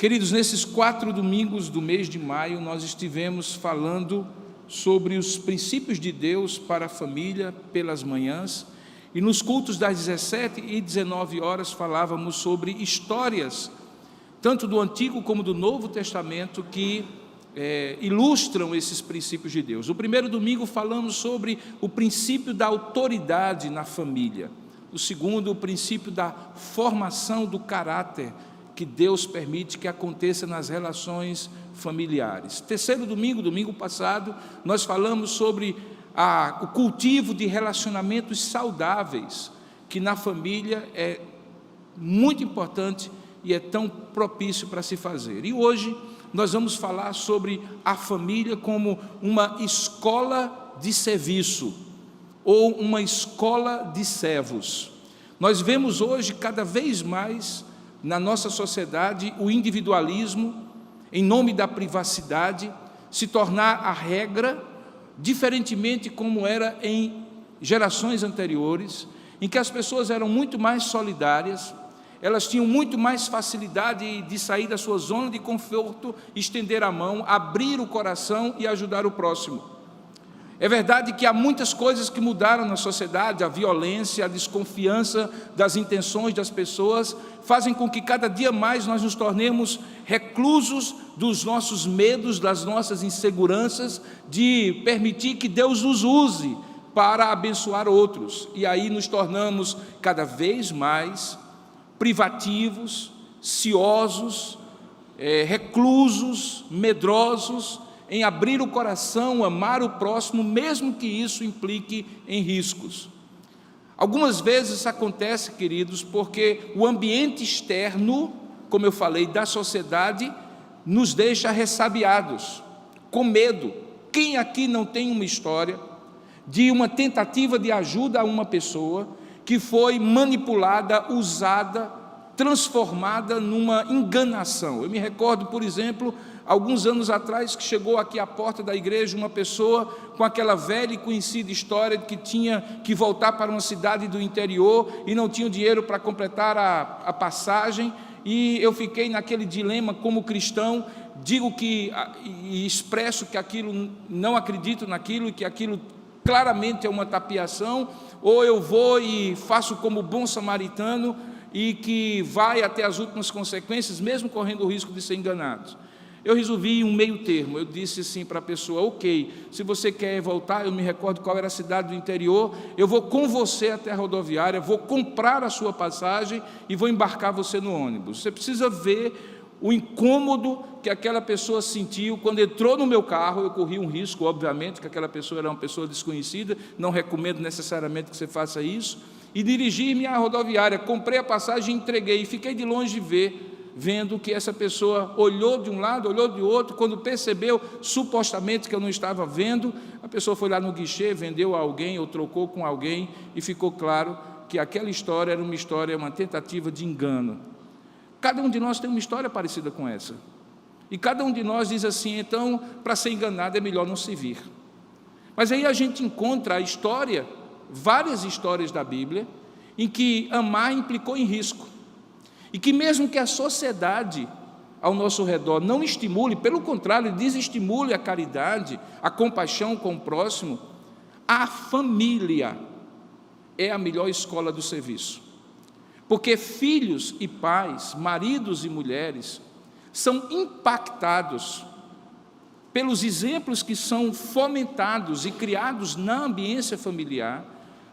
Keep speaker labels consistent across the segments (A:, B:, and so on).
A: Queridos, nesses 4 domingos do mês de maio, nós estivemos falando sobre os princípios de Deus para a família pelas manhãs, e nos cultos das 17 e 19 horas falávamos sobre histórias, tanto do Antigo como do Novo Testamento, que ilustram esses princípios de Deus. O primeiro domingo falamos sobre o princípio da autoridade na família. O segundo, o princípio da formação do caráter que Deus permite que aconteça nas relações familiares. Terceiro domingo, domingo passado, nós falamos sobre o cultivo de relacionamentos saudáveis, que na família é muito importante e é tão propício para se fazer. E hoje nós vamos falar sobre a família como uma escola de serviço, ou uma escola de servos. Nós vemos hoje cada vez mais na nossa sociedade o individualismo, em nome da privacidade, se tornar a regra, diferentemente como era em gerações anteriores, em que as pessoas eram muito mais solidárias, elas tinham muito mais facilidade de sair da sua zona de conforto, estender a mão, abrir o coração e ajudar o próximo. É verdade que há muitas coisas que mudaram na sociedade, a violência, a desconfiança das intenções das pessoas, fazem com que cada dia mais nós nos tornemos reclusos dos nossos medos, das nossas inseguranças, de permitir que Deus nos use para abençoar outros. E aí nos tornamos cada vez mais privativos, ciosos, reclusos, medrosos, em abrir o coração, amar o próximo, mesmo que isso implique em riscos. Algumas vezes isso acontece, queridos, porque o ambiente externo, como eu falei, da sociedade, nos deixa ressabiados, com medo. Quem aqui não tem uma história de uma tentativa de ajuda a uma pessoa que foi manipulada, usada, transformada numa enganação? Eu me recordo, por exemplo, alguns anos atrás, que chegou aqui à porta da igreja uma pessoa com aquela velha e conhecida história de que tinha que voltar para uma cidade do interior e não tinha dinheiro para completar a passagem, e eu fiquei naquele dilema como cristão, digo que, e expresso que aquilo, não acredito naquilo, e que aquilo claramente é uma tapiação, ou eu vou e faço como bom samaritano, e que vai até as últimas consequências, mesmo correndo o risco de ser enganado. Eu resolvi um meio termo. Eu disse assim para a pessoa: ok, se você quer voltar, eu me recordo qual era a cidade do interior, eu vou com você até a rodoviária, vou comprar a sua passagem e vou embarcar você no ônibus. Você precisa ver o incômodo que aquela pessoa sentiu quando entrou no meu carro. Eu corri um risco, obviamente, que aquela pessoa era uma pessoa desconhecida, não recomendo necessariamente que você faça isso, e dirigi-me à rodoviária, comprei a passagem e entreguei, e fiquei de longe vendo que essa pessoa olhou de um lado, olhou de outro. Quando percebeu, supostamente, que eu não estava vendo, a pessoa foi lá no guichê, vendeu a alguém ou trocou com alguém, e ficou claro que aquela história era uma tentativa de engano. Cada um de nós tem uma história parecida com essa, e cada um de nós diz assim: então, para ser enganado é melhor não se vir. Mas aí a gente encontra a história, várias histórias da Bíblia, em que amar implicou em risco, e que mesmo que a sociedade ao nosso redor não estimule, pelo contrário, desestimule a caridade, a compaixão com o próximo, a família é a melhor escola do serviço. Porque filhos e pais, maridos e mulheres, são impactados pelos exemplos que são fomentados e criados na ambiência familiar,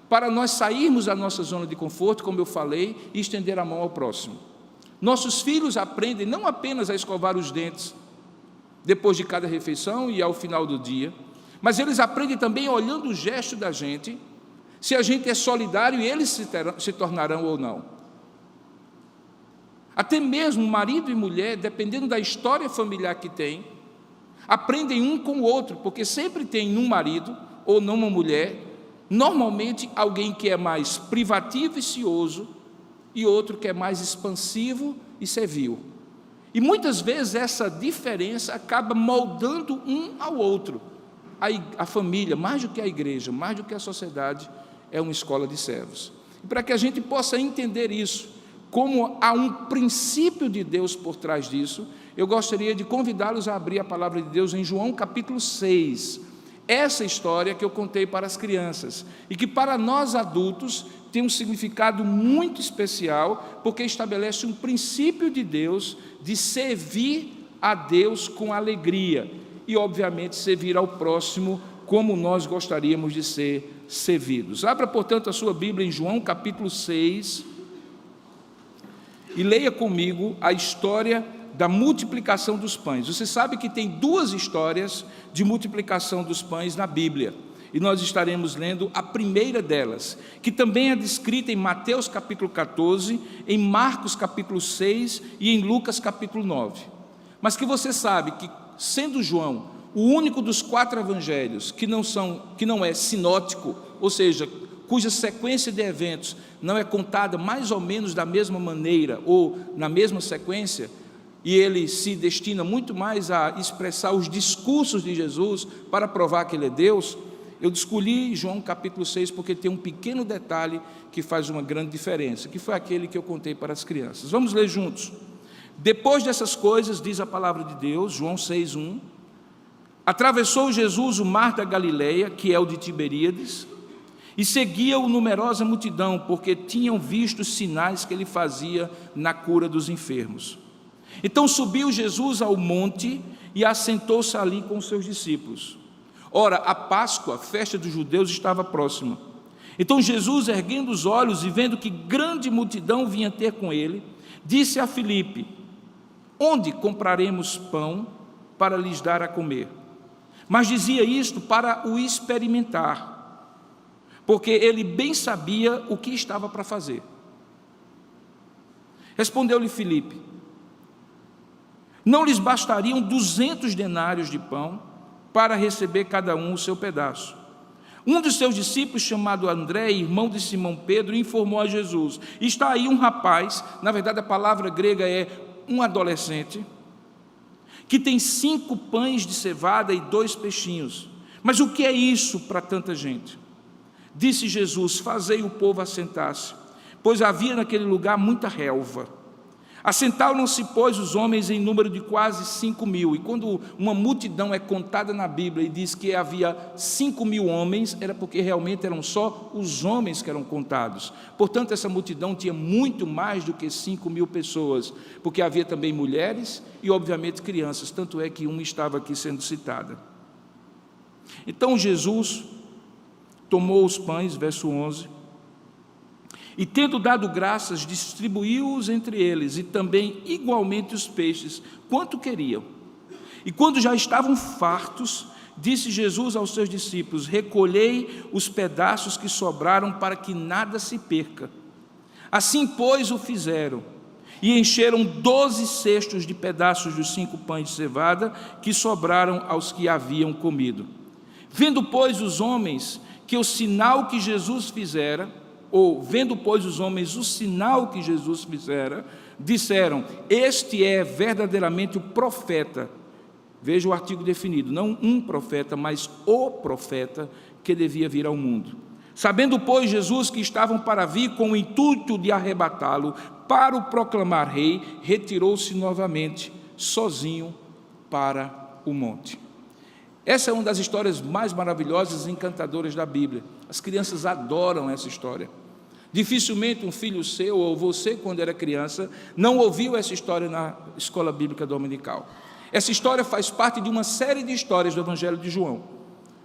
A: para nós sairmos da nossa zona de conforto, como eu falei, e estender a mão ao próximo. Nossos filhos aprendem não apenas a escovar os dentes depois de cada refeição e ao final do dia, mas eles aprendem também, olhando o gesto da gente, se a gente é solidário e eles se tornarão ou não. Até mesmo marido e mulher, dependendo da história familiar que tem, aprendem um com o outro, porque sempre tem num marido ou numa mulher, normalmente alguém que é mais privativo e cioso, e outro que é mais expansivo e servil. E muitas vezes essa diferença acaba moldando um ao outro. A família, mais do que a igreja, mais do que a sociedade, é uma escola de servos. E para que a gente possa entender isso, como há um princípio de Deus por trás disso, eu gostaria de convidá-los a abrir a palavra de Deus em João capítulo 6. Essa história que eu contei para as crianças e que para nós adultos tem um significado muito especial, porque estabelece um princípio de Deus de servir a Deus com alegria e, obviamente, servir ao próximo como nós gostaríamos de ser servidos. Abra, portanto, a sua Bíblia em João capítulo 6 e leia comigo a história da multiplicação dos pães. Você sabe que tem duas histórias de multiplicação dos pães na Bíblia, e nós estaremos lendo a primeira delas, que também é descrita em Mateus capítulo 14, em Marcos capítulo 6 e em Lucas capítulo 9. Mas que você sabe que, sendo João o único dos 4 evangelhos que não é sinótico, ou seja, cuja sequência de eventos não é contada mais ou menos da mesma maneira ou na mesma sequência, e ele se destina muito mais a expressar os discursos de Jesus para provar que ele é Deus, eu escolhi João capítulo 6 porque tem um pequeno detalhe que faz uma grande diferença, que foi aquele que eu contei para as crianças. Vamos ler juntos. Depois dessas coisas, diz a palavra de Deus, João 6:1, atravessou Jesus o mar da Galileia, que é o de Tiberíades, e seguia-o numerosa multidão, porque tinham visto os sinais que ele fazia na cura dos enfermos. Então subiu Jesus ao monte e assentou-se ali com os seus discípulos. Ora, a Páscoa, a festa dos judeus, estava próxima. Então Jesus, erguendo os olhos e vendo que grande multidão vinha ter com ele, disse a Filipe: onde compraremos pão para lhes dar a comer? Mas dizia isto para o experimentar, porque ele bem sabia o que estava para fazer. Respondeu-lhe Filipe: não lhes bastariam 200 denários de pão para receber cada um o seu pedaço? Um dos seus discípulos, chamado André, irmão de Simão Pedro, informou a Jesus: está aí um rapaz, na verdade a palavra grega é um adolescente, que tem 5 pães de cevada e 2 peixinhos. Mas o que é isso para tanta gente? Disse Jesus: fazei o povo assentar-se, pois havia naquele lugar muita relva. Assentaram-se, pois, os homens em número de quase 5.000. E quando uma multidão é contada na Bíblia e diz que havia 5.000 homens, era porque realmente eram só os homens que eram contados. Portanto, essa multidão tinha muito mais do que 5.000 pessoas, porque havia também mulheres e, obviamente, crianças. Tanto é que uma estava aqui sendo citada. Então Jesus tomou os pães, verso 11, e tendo dado graças, distribuiu-os entre eles, e também igualmente os peixes, quanto queriam. E quando já estavam fartos, disse Jesus aos seus discípulos: recolhei os pedaços que sobraram, para que nada se perca. Assim, pois, o fizeram, e encheram 12 cestos de pedaços dos 5 pães de cevada, que sobraram aos que haviam comido. Vendo, pois, os homens que o sinal que Jesus fizera, vendo, pois, os homens o sinal que Jesus fizera, disseram: este é verdadeiramente o profeta. Veja o artigo definido, não um profeta, mas o profeta que devia vir ao mundo. Sabendo, pois, Jesus que estavam para vir com o intuito de arrebatá-lo para o proclamar rei, retirou-se novamente, sozinho, para o monte. Essa é uma das histórias mais maravilhosas e encantadoras da Bíblia. As crianças adoram essa história. Dificilmente um filho seu ou você, quando era criança, não ouviu essa história na escola bíblica dominical. Essa história faz parte de uma série de histórias do Evangelho de João.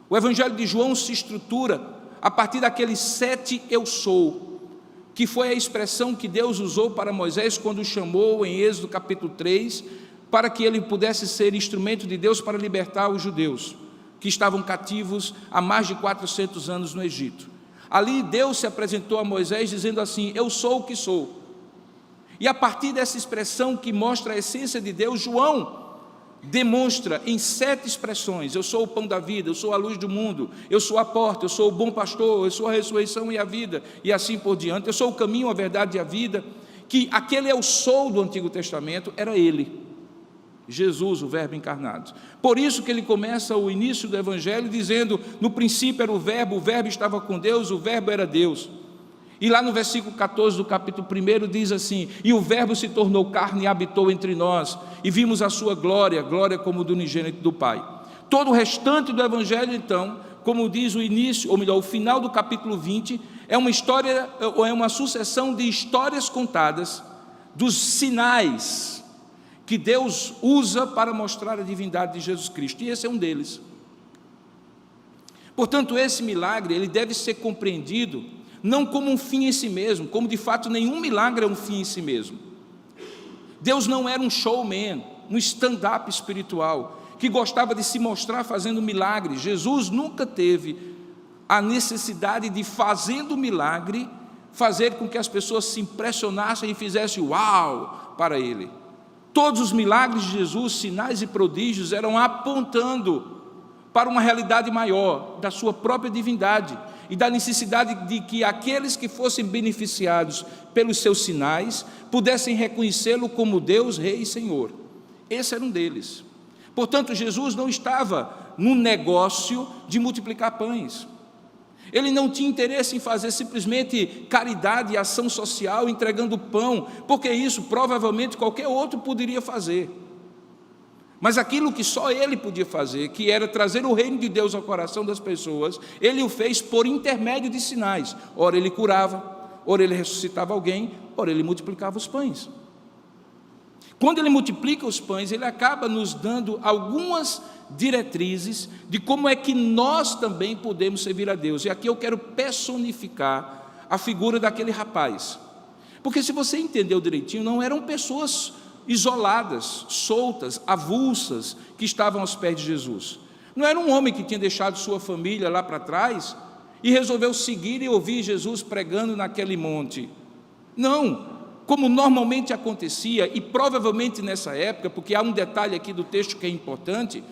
A: O Evangelho de João se estrutura a partir daquele 7 eu sou, que foi a expressão que Deus usou para Moisés quando o chamou em Êxodo capítulo 3, para que ele pudesse ser instrumento de Deus para libertar os judeus, que estavam cativos há mais de 400 anos no Egito. Ali Deus se apresentou a Moisés dizendo assim: eu sou o que sou. E a partir dessa expressão que mostra a essência de Deus, João demonstra em 7 expressões: eu sou o pão da vida, eu sou a luz do mundo, eu sou a porta, eu sou o bom pastor, eu sou a ressurreição e a vida, e assim por diante. Eu sou o caminho, a verdade e a vida. Que aquele eu sou do Antigo Testamento era ele, Jesus, o Verbo encarnado. Por isso que ele começa o início do Evangelho dizendo: no princípio era o Verbo estava com Deus, o Verbo era Deus. E lá no versículo 14 do capítulo 1 diz assim: e o verbo se tornou carne e habitou entre nós, e vimos a sua glória, glória como do unigênito do Pai. Todo o restante do evangelho, então, como diz o início, ou melhor, o final do capítulo 20, é uma história, ou é uma sucessão de histórias contadas dos sinais que Deus usa para mostrar a divindade de Jesus Cristo, e esse é um deles. Portanto, esse milagre, ele deve ser compreendido não como um fim em si mesmo, como de fato nenhum milagre é um fim em si mesmo. Deus não era um showman, um stand-up espiritual, que gostava de se mostrar fazendo milagres. Jesus nunca teve a necessidade de, fazendo milagre, fazer com que as pessoas se impressionassem e fizessem uau para ele. Todos os milagres de Jesus, sinais e prodígios, eram apontando para uma realidade maior, da sua própria divindade, e da necessidade de que aqueles que fossem beneficiados pelos seus sinais, pudessem reconhecê-lo como Deus, Rei e Senhor. Esse era um deles. Portanto, Jesus não estava no negócio de multiplicar pães. Ele não tinha interesse em fazer simplesmente caridade e ação social entregando pão, porque isso provavelmente qualquer outro poderia fazer. Mas aquilo que só ele podia fazer, que era trazer o reino de Deus ao coração das pessoas, ele o fez por intermédio de sinais. Ora ele curava, ora ele ressuscitava alguém, ora ele multiplicava os pães. Quando ele multiplica os pães, ele acaba nos dando algumas diretrizes de como é que nós também podemos servir a Deus. E aqui eu quero personificar a figura daquele rapaz. Porque se você entendeu direitinho, não eram pessoas isoladas, soltas, avulsas, que estavam aos pés de Jesus. Não era um homem que tinha deixado sua família lá para trás e resolveu seguir e ouvir Jesus pregando naquele monte. Não, como normalmente acontecia, e provavelmente nessa época, porque há um detalhe aqui do texto que é importante,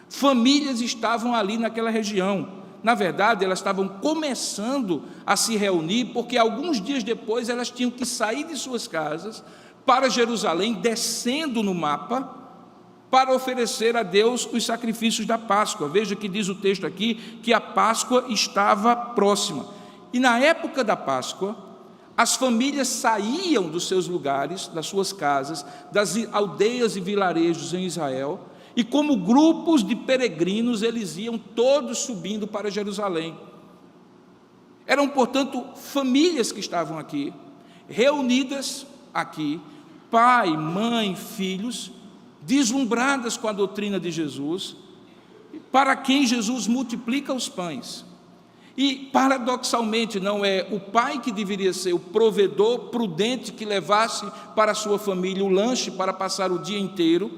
A: famílias estavam ali naquela região. Na verdade, elas estavam começando a se reunir, porque alguns dias depois elas tinham que sair de suas casas para Jerusalém, descendo no mapa, para oferecer a Deus os sacrifícios da Páscoa. Veja que diz o texto aqui, que a Páscoa estava próxima. E na época da Páscoa, as famílias saíam dos seus lugares, das suas casas, das aldeias e vilarejos em Israel, e como grupos de peregrinos, eles iam todos subindo para Jerusalém. Eram, portanto, famílias que estavam aqui, reunidas aqui, pai, mãe, filhos, deslumbradas com a doutrina de Jesus, para quem Jesus multiplica os pães. E, paradoxalmente, não é o pai que deveria ser o provedor prudente que levasse para a sua família o lanche para passar o dia inteiro,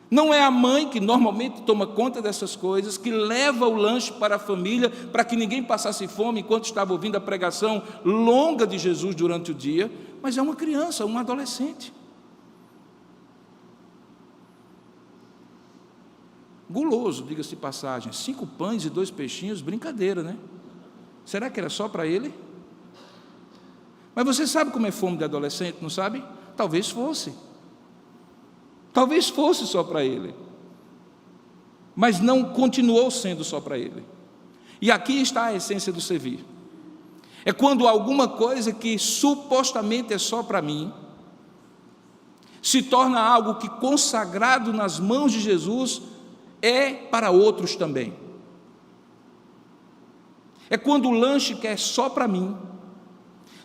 A: não é a mãe que normalmente toma conta dessas coisas, que leva o lanche para a família, para que ninguém passasse fome enquanto estava ouvindo a pregação longa de Jesus durante o dia, mas é uma criança, um adolescente. Guloso, diga-se de passagem, 5 pães e 2 peixinhos, brincadeira, né? Será que era só para ele? Mas você sabe como é fome de adolescente, não sabe? Talvez fosse. Talvez fosse só para ele. Mas não continuou sendo só para ele. E aqui está a essência do servir. É quando alguma coisa que supostamente é só para mim, se torna algo que, consagrado nas mãos de Jesus, é para outros também. É quando o lanche que é só para mim,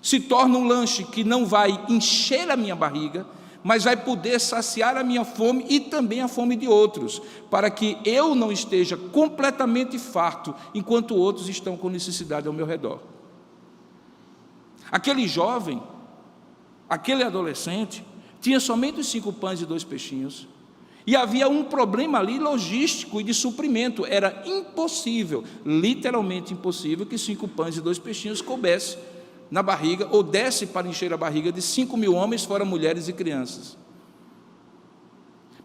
A: se torna um lanche que não vai encher a minha barriga, mas vai poder saciar a minha fome e também a fome de outros, para que eu não esteja completamente farto, enquanto outros estão com necessidade ao meu redor. Aquele jovem, aquele adolescente, tinha somente os 5 pães e 2 peixinhos, e havia um problema ali logístico e de suprimento. Era impossível, literalmente impossível, que 5 pães e 2 peixinhos coubesse na barriga, ou desse para encher a barriga de 5.000 homens, fora mulheres e crianças.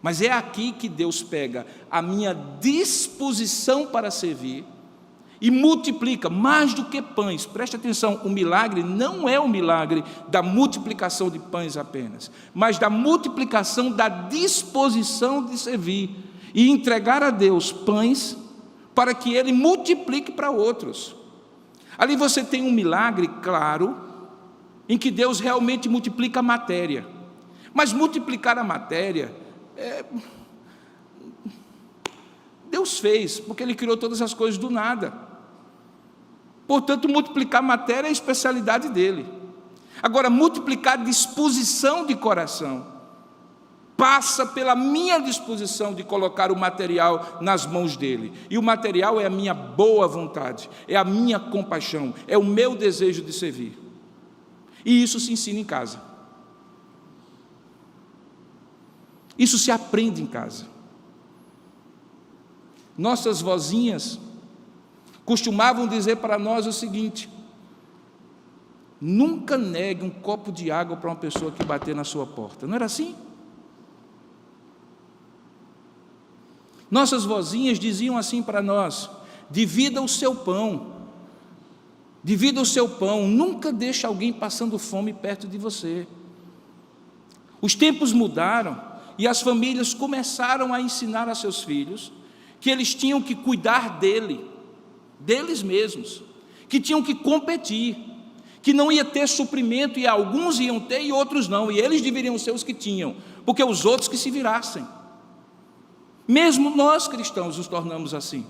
A: Mas é aqui que Deus pega a minha disposição para servir e multiplica mais do que pães. Preste atenção, o milagre não é o milagre da multiplicação de pães apenas, mas da multiplicação da disposição de servir e entregar a Deus pães para que Ele multiplique para outros. Ali você tem um milagre claro em que Deus realmente multiplica a matéria. Mas multiplicar a matéria, Deus fez, porque Ele criou todas as coisas do nada. Portanto, multiplicar a matéria é a especialidade dEle. Agora, multiplicar disposição de coração passa pela minha disposição de colocar o material nas mãos dEle. E o material é a minha boa vontade, é a minha compaixão, é o meu desejo de servir. E isso se ensina em casa. Isso se aprende em casa. Nossas vozinhas costumavam dizer para nós o seguinte: nunca negue um copo de água para uma pessoa que bater na sua porta. Não era assim? Nossas vozinhas diziam assim para nós: divida o seu pão, divida o seu pão, nunca deixe alguém passando fome perto de você. Os tempos mudaram e as famílias começaram a ensinar a seus filhos que eles tinham que cuidar deles mesmos, que tinham que competir, que não ia ter suprimento, e alguns iam ter e outros não, e eles deveriam ser os que tinham, porque os outros que se virassem. Mesmo nós cristãos nos tornamos assim.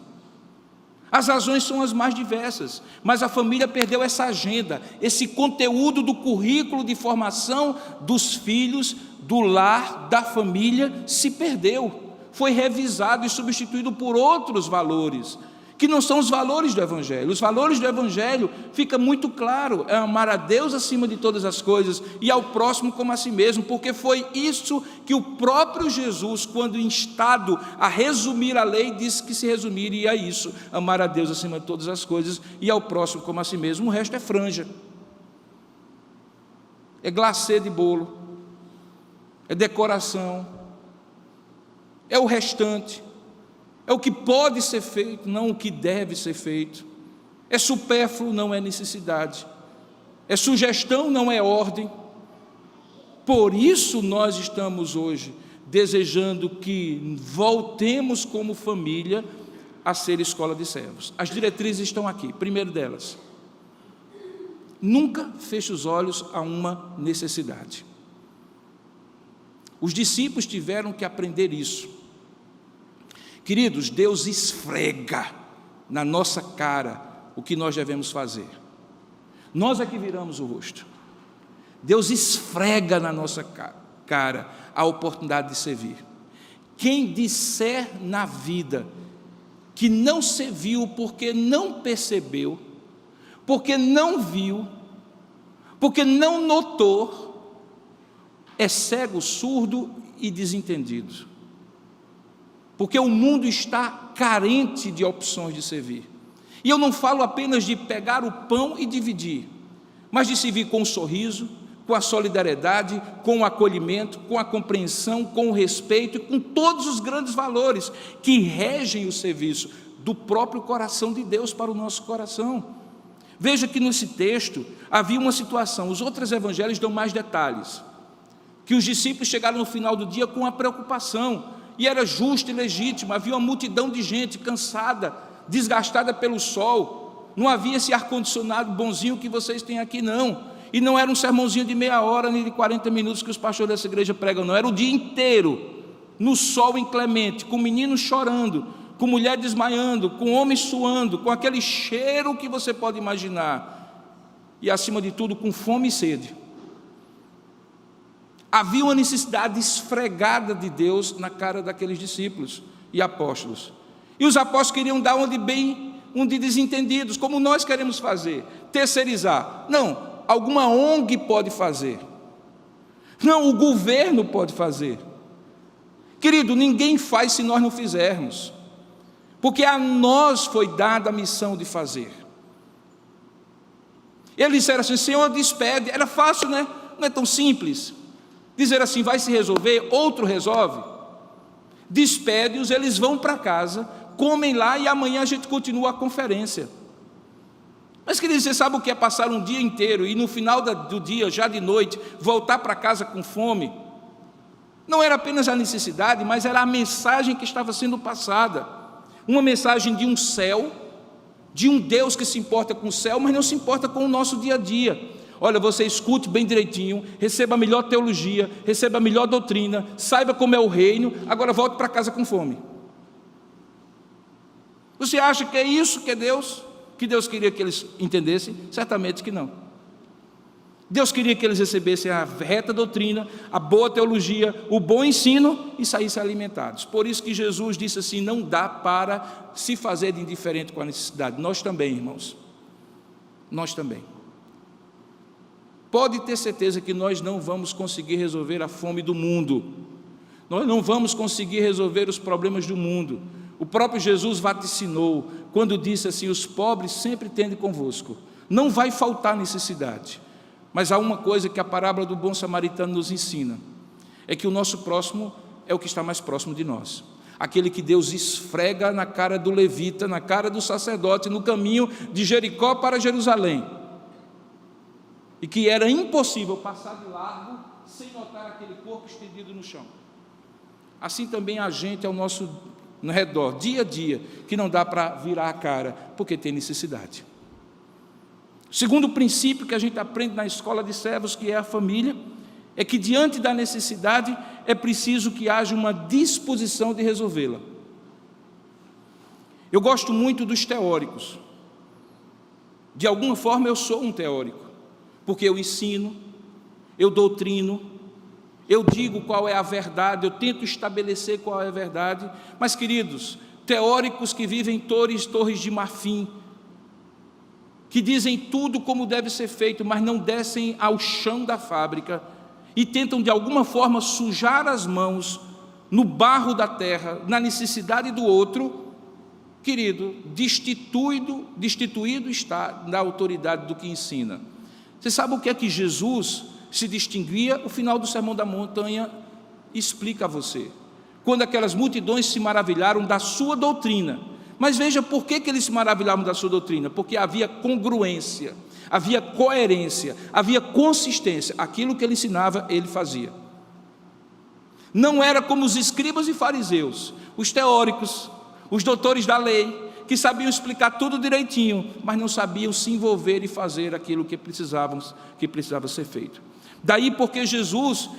A: As razões são as mais diversas, mas a família perdeu essa agenda, esse conteúdo do currículo de formação dos filhos, do lar, da família, se perdeu. Foi revisado e substituído por outros valores, que não são os valores do Evangelho. Os valores do Evangelho, fica muito claro, é amar a Deus acima de todas as coisas e ao próximo como a si mesmo, porque foi isso que o próprio Jesus, quando instado a resumir a lei, disse que se resumiria a isso: amar a Deus acima de todas as coisas e ao próximo como a si mesmo. O resto é franja, é glacê de bolo, é decoração, é o restante. É o que pode ser feito, não o que deve ser feito. É supérfluo, não é necessidade. É sugestão, não é ordem. Por isso nós estamos hoje desejando que voltemos como família a ser escola de servos. As diretrizes estão aqui. Primeiro delas: nunca feche os olhos a uma necessidade. Os discípulos tiveram que aprender isso. Queridos, Deus esfrega na nossa cara o que nós devemos fazer. Nós é que viramos o rosto. Deus esfrega na nossa cara a oportunidade de servir. Quem disser na vida que não serviu porque não percebeu, porque não viu, porque não notou, é cego, surdo e desentendido. Porque o mundo está carente de opções de servir. E eu não falo apenas de pegar o pão e dividir, mas de servir com um sorriso, com a solidariedade, com o acolhimento, com a compreensão, com o respeito e com todos os grandes valores que regem o serviço do próprio coração de Deus para o nosso coração. Veja que nesse texto havia uma situação, os outros evangelhos dão mais detalhes, que os discípulos chegaram no final do dia com uma preocupação. E era justo e legítimo, havia uma multidão de gente cansada, desgastada pelo sol, não havia esse ar-condicionado bonzinho que vocês têm aqui não, e não era um sermãozinho de meia hora, nem de 40 minutos que os pastores dessa igreja pregam não, era o dia inteiro, no sol inclemente, com meninos chorando, com mulher desmaiando, com homens suando, com aquele cheiro que você pode imaginar, e acima de tudo com fome e sede. Havia uma necessidade esfregada de Deus na cara daqueles discípulos e apóstolos. E os apóstolos queriam dar um de desentendidos, como nós queremos fazer, terceirizar. Não, alguma ONG pode fazer. Não, o governo pode fazer. Querido, ninguém faz se nós não fizermos, porque a nós foi dada a missão de fazer. Eles disseram assim: Senhor, despede. Era fácil, né? Não é tão simples dizer assim: vai se resolver, outro resolve. Despede-os, eles vão para casa, comem lá e amanhã a gente continua a conferência. Mas, queridos, você sabe o que é passar um dia inteiro e no final do dia, já de noite, voltar para casa com fome? Não era apenas a necessidade, mas era a mensagem que estava sendo passada. Uma mensagem de um céu, de um Deus que se importa com o céu, mas não se importa com o nosso dia a dia. Olha, você escute bem direitinho, receba a melhor teologia, receba a melhor doutrina, saiba como é o reino, agora volte para casa com fome. Você acha que é isso que é Deus? Que Deus queria que eles entendessem? Certamente que não. Deus queria que eles recebessem a reta doutrina, a boa teologia, o bom ensino e saíssem alimentados. Por isso que Jesus disse assim: não dá para se fazer de indiferente com a necessidade. Nós também, irmãos, nós também. Pode ter certeza que nós não vamos conseguir resolver a fome do mundo, nós não vamos conseguir resolver os problemas do mundo. O próprio Jesus vaticinou quando disse assim: os pobres sempre tendem convosco, não vai faltar necessidade. Mas há uma coisa que a parábola do bom samaritano nos ensina, é que o nosso próximo é o que está mais próximo de nós, aquele que Deus esfrega na cara do levita, na cara do sacerdote, no caminho de Jericó para Jerusalém, e que era impossível passar de largo sem notar aquele corpo estendido no chão. Assim também a gente ao nosso redor, dia a dia, que não dá para virar a cara, porque tem necessidade. Segundo princípio que a gente aprende na escola de servos, que é a família, é que diante da necessidade é preciso que haja uma disposição de resolvê-la. Eu gosto muito dos teóricos. De alguma forma eu sou um teórico, porque eu ensino, eu doutrino, eu digo qual é a verdade, eu tento estabelecer qual é a verdade. Mas, queridos, teóricos que vivem em torres de marfim, que dizem tudo como deve ser feito, mas não descem ao chão da fábrica e tentam de alguma forma sujar as mãos no barro da terra, na necessidade do outro, querido, destituído está da autoridade do que ensina. Você sabe o que é que Jesus se distinguia? O final do Sermão da Montanha explica a você, quando aquelas multidões se maravilharam da sua doutrina. Mas veja por que eles se maravilhavam da sua doutrina: porque havia congruência, havia coerência, havia consistência. Aquilo que ele ensinava, ele fazia. Não era como os escribas e fariseus, os teóricos, os doutores da lei, que sabiam explicar tudo direitinho, mas não sabiam se envolver e fazer aquilo que precisava ser feito. Daí porque Jesus,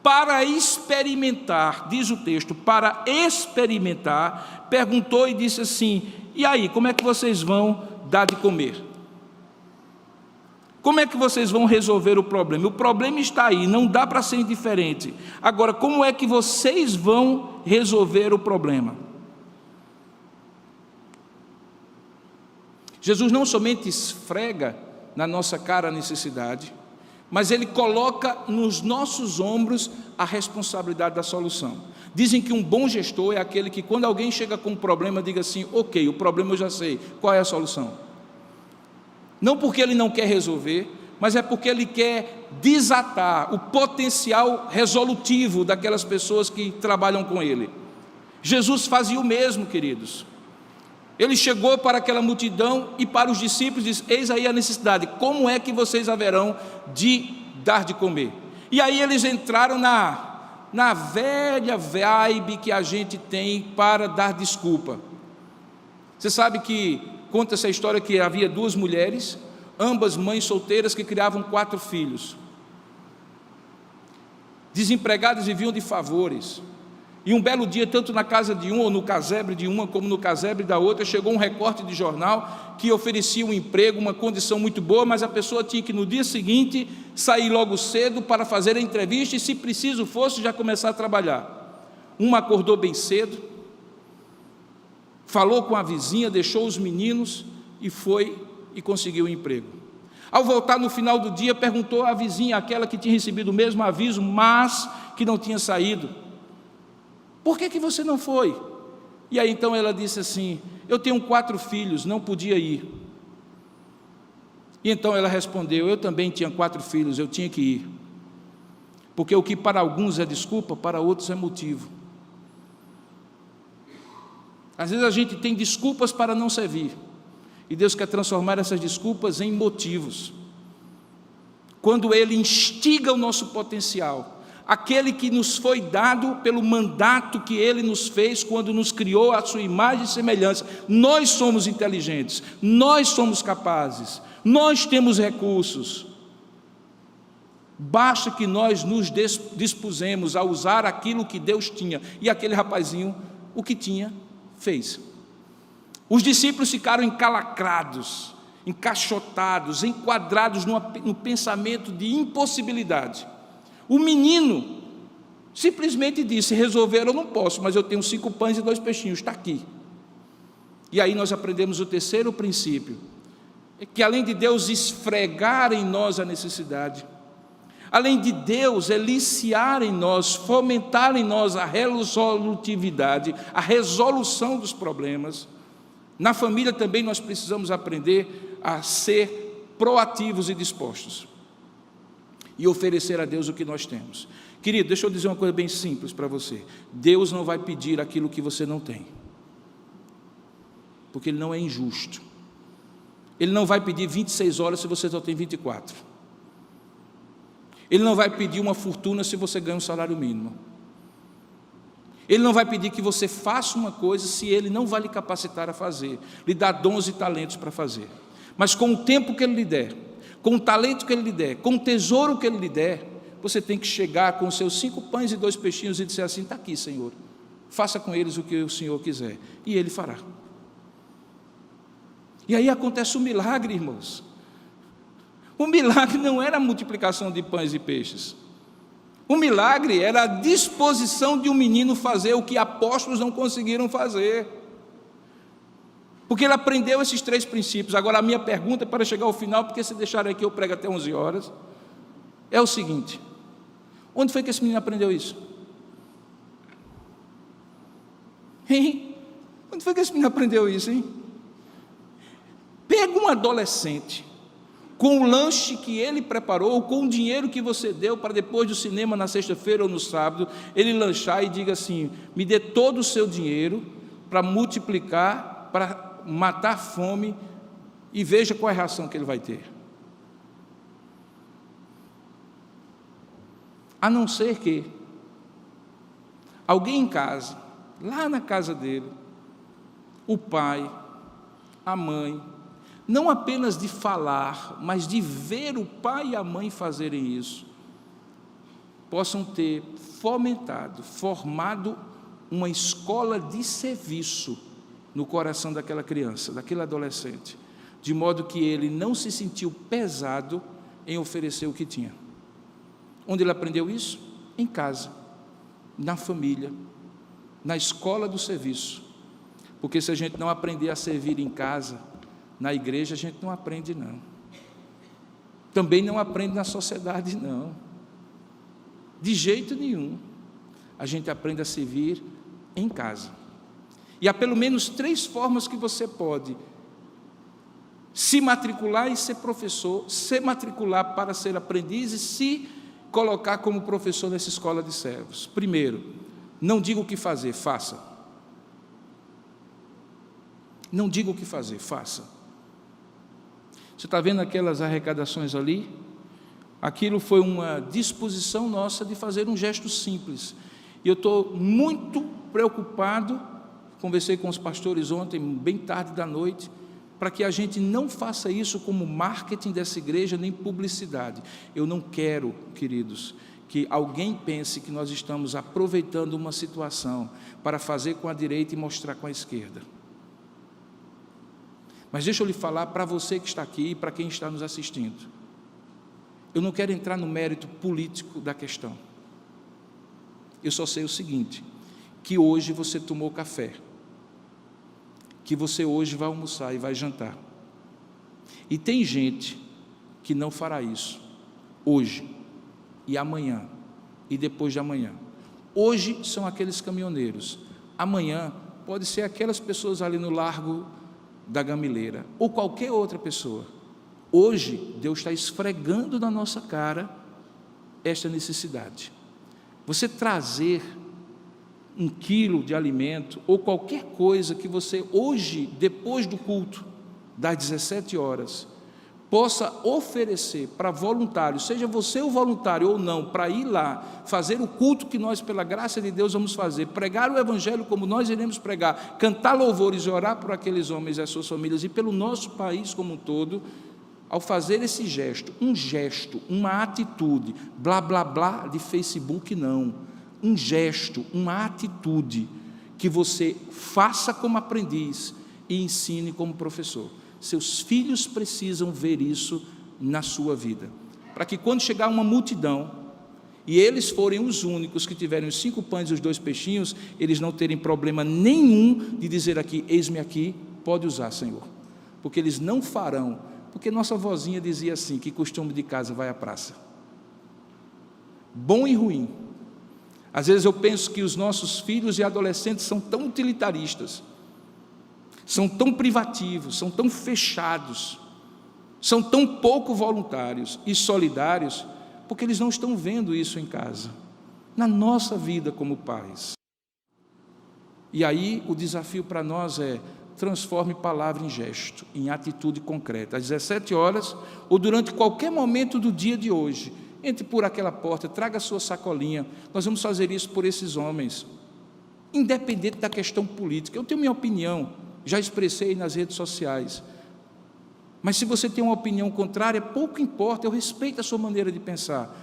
A: para experimentar, diz o texto, para experimentar, perguntou e disse assim: e aí, como é que vocês vão dar de comer? Como é que vocês vão resolver o problema? O problema está aí, não dá para ser indiferente. Agora, como é que vocês vão resolver o problema? Jesus não somente esfrega na nossa cara a necessidade, mas Ele coloca nos nossos ombros a responsabilidade da solução. Dizem que um bom gestor é aquele que, quando alguém chega com um problema, diga assim: ok, o problema eu já sei, qual é a solução? Não porque ele não quer resolver, mas é porque ele quer desatar o potencial resolutivo daquelas pessoas que trabalham com ele. Jesus fazia o mesmo, queridos. Ele chegou para aquela multidão e para os discípulos disse: eis aí a necessidade, como é que vocês haverão de dar de comer? E aí eles entraram na velha vibe que a gente tem para dar desculpa. Você sabe que conta essa história que havia duas mulheres, ambas mães solteiras, que criavam 4 filhos. Desempregadas, viviam de favores. E um belo dia, tanto na casa de uma, ou no casebre de uma, como no casebre da outra, chegou um recorte de jornal que oferecia um emprego, uma condição muito boa, mas a pessoa tinha que no dia seguinte sair logo cedo para fazer a entrevista e, se preciso fosse, já começar a trabalhar. Uma acordou bem cedo, falou com a vizinha, deixou os meninos e foi e conseguiu o emprego. Ao voltar no final do dia, perguntou à vizinha, aquela que tinha recebido o mesmo aviso, mas que não tinha saído: por que você não foi? E aí então ela disse assim: eu tenho 4 filhos, não podia ir. E então ela respondeu: eu também tinha 4 filhos, eu tinha que ir. Porque o que para alguns é desculpa, para outros é motivo. Às vezes a gente tem desculpas para não servir, e Deus quer transformar essas desculpas em motivos. Quando Ele instiga o nosso potencial, aquele que nos foi dado pelo mandato que Ele nos fez quando nos criou à sua imagem e semelhança. Nós somos inteligentes, nós somos capazes, nós temos recursos. Basta que nós nos dispusemos a usar aquilo que Deus tinha. E aquele rapazinho, o que tinha, fez. Os discípulos ficaram encalacrados, encaixotados, enquadrados no pensamento de impossibilidade. O menino simplesmente disse: resolver eu não posso, mas eu tenho 5 pães e 2 peixinhos, está aqui. E aí nós aprendemos o terceiro princípio, que além de Deus esfregar em nós a necessidade, além de Deus eliciar em nós, fomentar em nós a resolutividade, a resolução dos problemas, na família também nós precisamos aprender a ser proativos e dispostos, e oferecer a Deus o que nós temos. Querido, deixa eu dizer uma coisa bem simples para você: Deus não vai pedir aquilo que você não tem, porque Ele não é injusto. Ele não vai pedir 26 horas se você só tem 24. Ele não vai pedir uma fortuna se você ganha um salário mínimo. Ele não vai pedir que você faça uma coisa se Ele não vai lhe capacitar a fazer, lhe dar dons e talentos para fazer. Mas com o tempo que Ele lhe der, com o talento que Ele lhe der, com o tesouro que Ele lhe der, você tem que chegar com os seus 5 pães e 2 peixinhos e dizer assim: está aqui, Senhor, faça com eles o que o Senhor quiser, e Ele fará. E aí acontece o milagre, irmãos. O milagre não era a multiplicação de pães e peixes. O milagre era a disposição de um menino fazer o que apóstolos não conseguiram fazer. Porque ele aprendeu esses 3 princípios. Agora a minha pergunta, para chegar ao final, porque se deixar aqui eu prego até 11 horas, é o seguinte: onde foi que esse menino aprendeu isso? Hein? Onde foi que esse menino aprendeu isso, hein? Pega um adolescente, com o lanche que ele preparou, com o dinheiro que você deu para depois do cinema na sexta-feira ou no sábado, ele lanchar e diga assim: me dê todo o seu dinheiro para multiplicar, para matar a fome, e veja qual é a reação que ele vai ter. A não ser que alguém em casa, lá na casa dele, o pai, a mãe, não apenas de falar, mas de ver o pai e a mãe fazerem isso, possam ter formado uma escola de serviço no coração daquela criança, daquele adolescente, de modo que ele não se sentiu pesado em oferecer o que tinha. Onde ele aprendeu isso? Em casa, na família, na escola do serviço. Porque se a gente não aprender a servir em casa, na igreja a gente não aprende, não. Também não aprende na sociedade, não. De jeito nenhum. A gente aprende a servir em casa. E há pelo menos 3 formas que você pode se matricular e ser professor, se matricular para ser aprendiz e se colocar como professor nessa escola de servos. Primeiro, não diga o que fazer, faça. Não diga o que fazer, faça. Você está vendo aquelas arrecadações ali? Aquilo foi uma disposição nossa de fazer um gesto simples. E eu estou muito preocupado, conversei com os pastores ontem, bem tarde da noite, para que a gente não faça isso como marketing dessa igreja, nem publicidade. Eu não quero, queridos, que alguém pense que nós estamos aproveitando uma situação para fazer com a direita e mostrar com a esquerda. Mas deixa eu lhe falar para você que está aqui e para quem está nos assistindo. Eu não quero entrar no mérito político da questão. Eu só sei o seguinte, que hoje você tomou café, que você hoje vai almoçar e vai jantar. E tem gente que não fará isso hoje e amanhã e depois de amanhã. Hoje são aqueles caminhoneiros, amanhã pode ser aquelas pessoas ali no Largo da Gamileira, ou qualquer outra pessoa. Hoje, Deus está esfregando na nossa cara esta necessidade. Você trazer 1 quilo de alimento, ou qualquer coisa que você hoje, depois do culto, das 17 horas, possa oferecer para voluntários, seja você o voluntário ou não, para ir lá, fazer o culto que nós, pela graça de Deus, vamos fazer, pregar o Evangelho como nós iremos pregar, cantar louvores e orar por aqueles homens e as suas famílias, e pelo nosso país como um todo, ao fazer esse gesto, uma atitude, blá, blá, blá de Facebook não, um gesto, uma atitude, que você faça como aprendiz e ensine como professor. Seus filhos precisam ver isso na sua vida, para que quando chegar uma multidão, e eles forem os únicos que tiverem os 5 pães e os 2 peixinhos, eles não terem problema nenhum de dizer aqui, eis-me aqui, pode usar, Senhor, porque eles não farão, porque nossa vozinha dizia assim, que costume de casa vai à praça, bom e ruim. Às vezes eu penso que os nossos filhos e adolescentes são tão utilitaristas, são tão privativos, são tão fechados, são tão pouco voluntários e solidários, porque eles não estão vendo isso em casa, na nossa vida como pais. E aí o desafio para nós é, transforme palavra em gesto, em atitude concreta, às 17 horas, ou durante qualquer momento do dia de hoje, entre por aquela porta, traga a sua sacolinha, nós vamos fazer isso por esses homens, independente da questão política. Eu tenho minha opinião, já expressei nas redes sociais, mas se você tem uma opinião contrária, pouco importa, eu respeito a sua maneira de pensar,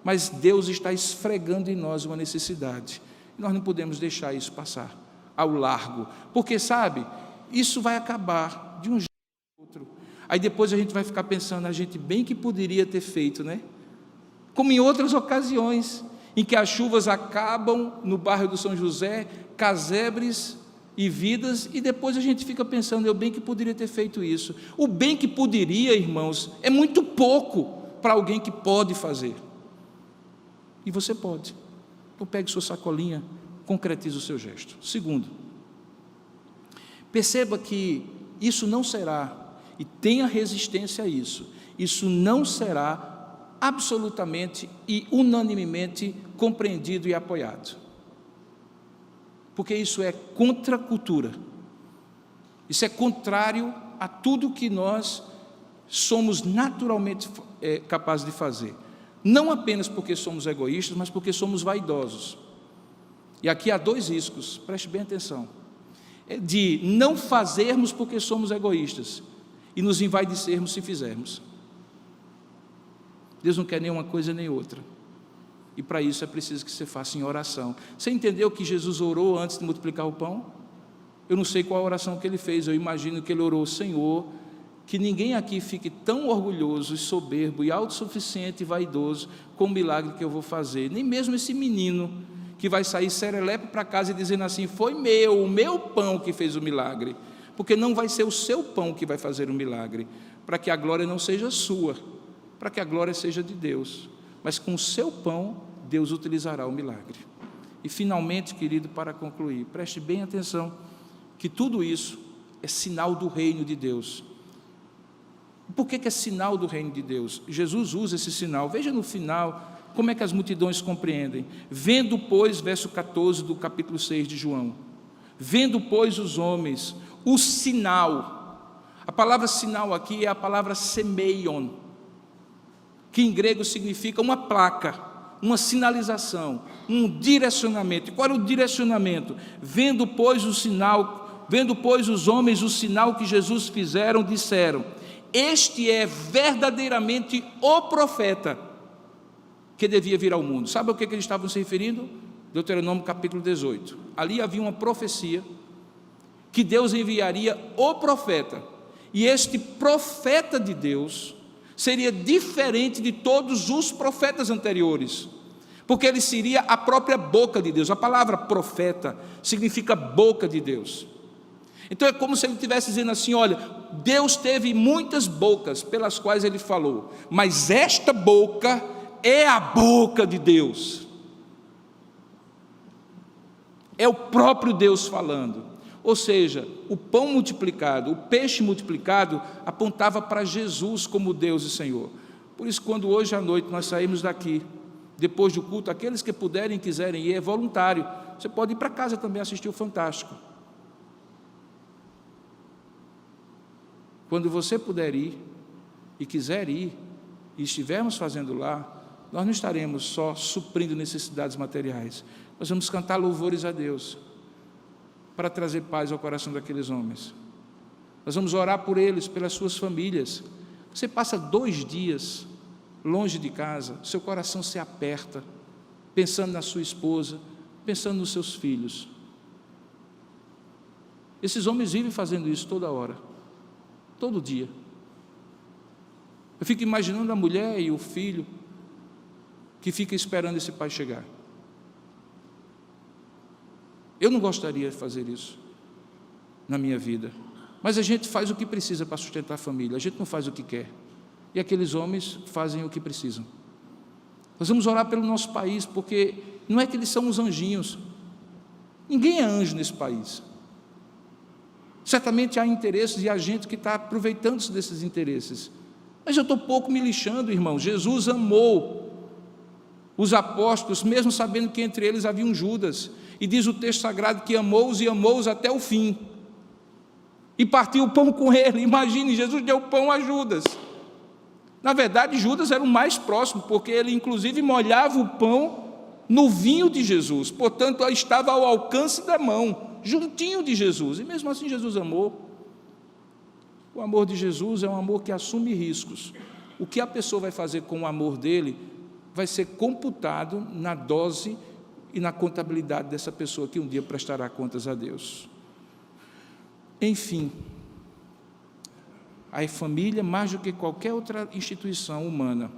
A: mas Deus está esfregando em nós uma necessidade, nós não podemos deixar isso passar ao largo, porque sabe, isso vai acabar de um jeito ou outro, aí depois a gente vai ficar pensando, a gente bem que poderia ter feito, né? Como em outras ocasiões, em que as chuvas acabam no bairro do São José, casebres e vidas, e depois a gente fica pensando, eu bem que poderia ter feito isso. O bem que poderia, irmãos, é muito pouco para alguém que pode fazer. E você pode. Então pegue sua sacolinha, concretize o seu gesto. Segundo, perceba que isso não será, e tenha resistência a isso não será absolutamente e unanimemente compreendido e apoiado. Porque isso é contra a cultura, isso é contrário a tudo que nós somos naturalmente capazes de fazer, não apenas porque somos egoístas, mas porque somos vaidosos. E aqui há 2 riscos, preste bem atenção, de não fazermos porque somos egoístas, e nos envaidecermos se fizermos. Deus não quer nem uma coisa nem outra. E para isso é preciso que você faça em oração. Você entendeu que Jesus orou antes de multiplicar o pão? Eu não sei qual a oração que ele fez, eu imagino que ele orou, Senhor, que ninguém aqui fique tão orgulhoso e soberbo e autossuficiente e vaidoso com o milagre que eu vou fazer. Nem mesmo esse menino que vai sair serelepe para casa e dizendo assim, foi o meu pão que fez o milagre. Porque não vai ser o seu pão que vai fazer o milagre, para que a glória não seja sua, para que a glória seja de Deus. Mas com o seu pão, Deus utilizará o milagre. E finalmente, querido, para concluir, preste bem atenção, que tudo isso é sinal do reino de Deus. Por que é sinal do reino de Deus? Jesus usa esse sinal, veja no final, como é que as multidões compreendem. Vendo, pois, verso 14 do capítulo 6 de João, vendo, pois, os homens, o sinal, a palavra sinal aqui é a palavra semeion, que em grego significa uma placa, uma sinalização, um direcionamento. E qual era o direcionamento? Vendo, pois, o sinal, vendo, pois, os homens o sinal que Jesus fizeram, disseram, este é verdadeiramente o profeta que devia vir ao mundo. Sabe ao que eles estavam se referindo? Deuteronômio capítulo 18. Ali havia uma profecia que Deus enviaria o profeta, e este profeta de Deus seria diferente de todos os profetas anteriores, porque ele seria a própria boca de Deus. A palavra profeta significa boca de Deus. Então é como se ele estivesse dizendo assim, olha, Deus teve muitas bocas pelas quais ele falou, mas esta boca é a boca de Deus. É o próprio Deus falando. Ou seja, o pão multiplicado, o peixe multiplicado, apontava para Jesus como Deus e Senhor. Por isso, quando hoje à noite nós saímos daqui, depois do culto, aqueles que puderem e quiserem ir, é voluntário. Você pode ir para casa também assistir o Fantástico. Quando você puder ir e quiser ir, e estivermos fazendo lá, nós não estaremos só suprindo necessidades materiais, nós vamos cantar louvores a Deus, para trazer paz ao coração daqueles homens. Nós vamos orar por eles, pelas suas famílias, Você passa 2 dias longe de casa, seu coração se aperta, pensando na sua esposa, pensando nos seus filhos. Esses homens vivem fazendo isso toda hora, todo dia. Eu fico imaginando a mulher e o filho que fica esperando esse pai chegar. Eu não gostaria de fazer isso na minha vida, mas a gente faz o que precisa para sustentar a família, a gente não faz o que quer, e aqueles homens fazem o que precisam. Nós vamos orar pelo nosso país, porque não é que eles são os anjinhos, ninguém é anjo nesse país. Certamente há interesses e há gente que está aproveitando-se desses interesses, mas eu estou pouco me lixando, irmão. Jesus amou os apóstolos, mesmo sabendo que entre eles havia um Judas, e diz o texto sagrado que amou-os e amou-os até o fim, e partiu o pão com ele. Imagine, Jesus deu pão a Judas. Na verdade, Judas era o mais próximo, porque ele inclusive molhava o pão no vinho de Jesus, portanto estava ao alcance da mão, juntinho de Jesus, e mesmo assim Jesus amou. O amor de Jesus é um amor que assume riscos. O que a pessoa vai fazer com o amor dele vai ser computado na dose e na contabilidade dessa pessoa que um dia prestará contas a Deus. Enfim, a família, mais do que qualquer outra instituição humana,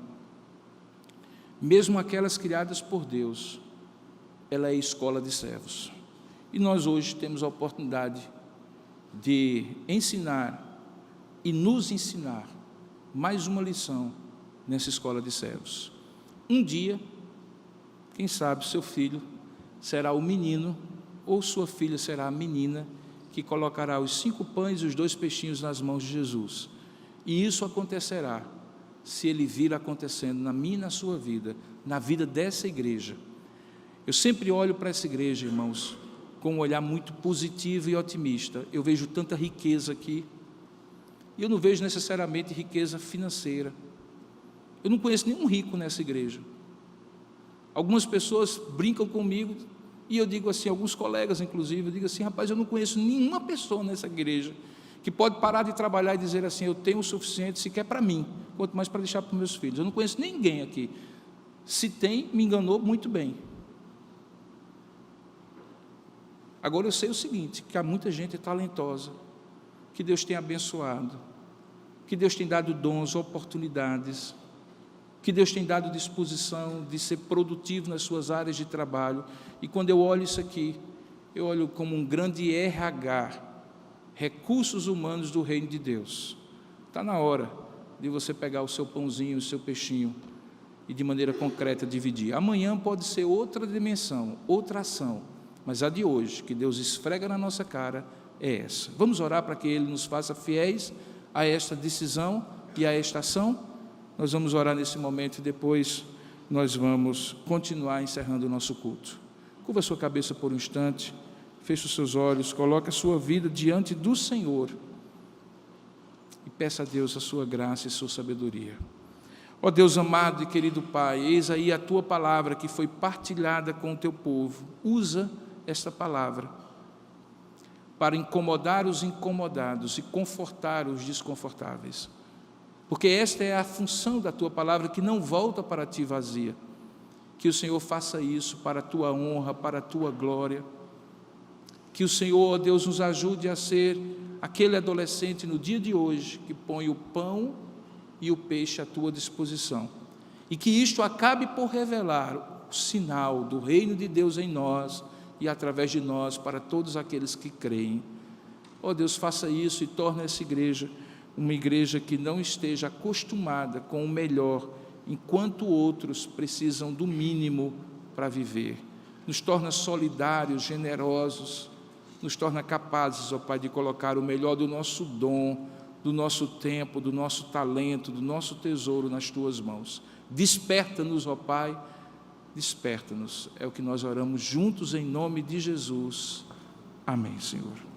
A: mesmo aquelas criadas por Deus, ela é escola de servos. E nós hoje temos a oportunidade de ensinar e nos ensinar mais uma lição nessa escola de servos. Um dia, quem sabe, seu filho será o menino ou sua filha será a menina que colocará os 5 pães e os 2 peixinhos nas mãos de Jesus. E isso acontecerá se ele vir acontecendo na minha e na sua vida, na vida dessa igreja. Eu sempre olho para essa igreja, irmãos, com um olhar muito positivo e otimista. Eu vejo tanta riqueza aqui, e eu não vejo necessariamente riqueza financeira. Eu não conheço nenhum rico nessa igreja. Algumas pessoas brincam comigo, e eu digo assim, alguns colegas inclusive, eu digo assim, rapaz, eu não conheço nenhuma pessoa nessa igreja que pode parar de trabalhar e dizer assim, eu tenho o suficiente sequer para mim, quanto mais para deixar para os meus filhos. Eu não conheço ninguém aqui. Se tem, me enganou muito bem. Agora eu sei o seguinte, que há muita gente talentosa, que Deus tem abençoado, que Deus tem dado dons, oportunidades, que Deus tem dado disposição de ser produtivo nas suas áreas de trabalho. E quando eu olho isso aqui, eu olho como um grande RH, recursos humanos do reino de Deus. Está na hora de você pegar o seu pãozinho, o seu peixinho, e de maneira concreta dividir. Amanhã pode ser outra dimensão, outra ação, mas a de hoje, que Deus esfrega na nossa cara, é essa. Vamos orar para que Ele nos faça fiéis a esta decisão e a esta ação? Nós vamos orar nesse momento e depois nós vamos continuar encerrando o nosso culto. Curva a sua cabeça por um instante, feche os seus olhos, coloque a sua vida diante do Senhor e peça a Deus a sua graça e sua sabedoria. Ó Deus amado e querido Pai, eis aí a Tua palavra que foi partilhada com o Teu povo. Usa esta palavra para incomodar os incomodados e confortar os desconfortáveis. Porque esta é a função da Tua palavra, que não volta para Ti vazia. Que o Senhor faça isso para a Tua honra, para a Tua glória. Que o Senhor, ó Deus, nos ajude a ser aquele adolescente no dia de hoje que põe o pão e o peixe à Tua disposição. E que isto acabe por revelar o sinal do reino de Deus em nós e através de nós para todos aqueles que creem. Ó Deus, faça isso e torne essa igreja uma igreja que não esteja acostumada com o melhor, enquanto outros precisam do mínimo para viver. Nos torna solidários, generosos, nos torna capazes, ó Pai, de colocar o melhor do nosso dom, do nosso tempo, do nosso talento, do nosso tesouro nas Tuas mãos. Desperta-nos, ó Pai, desperta-nos. É o que nós oramos juntos em nome de Jesus. Amém, Senhor.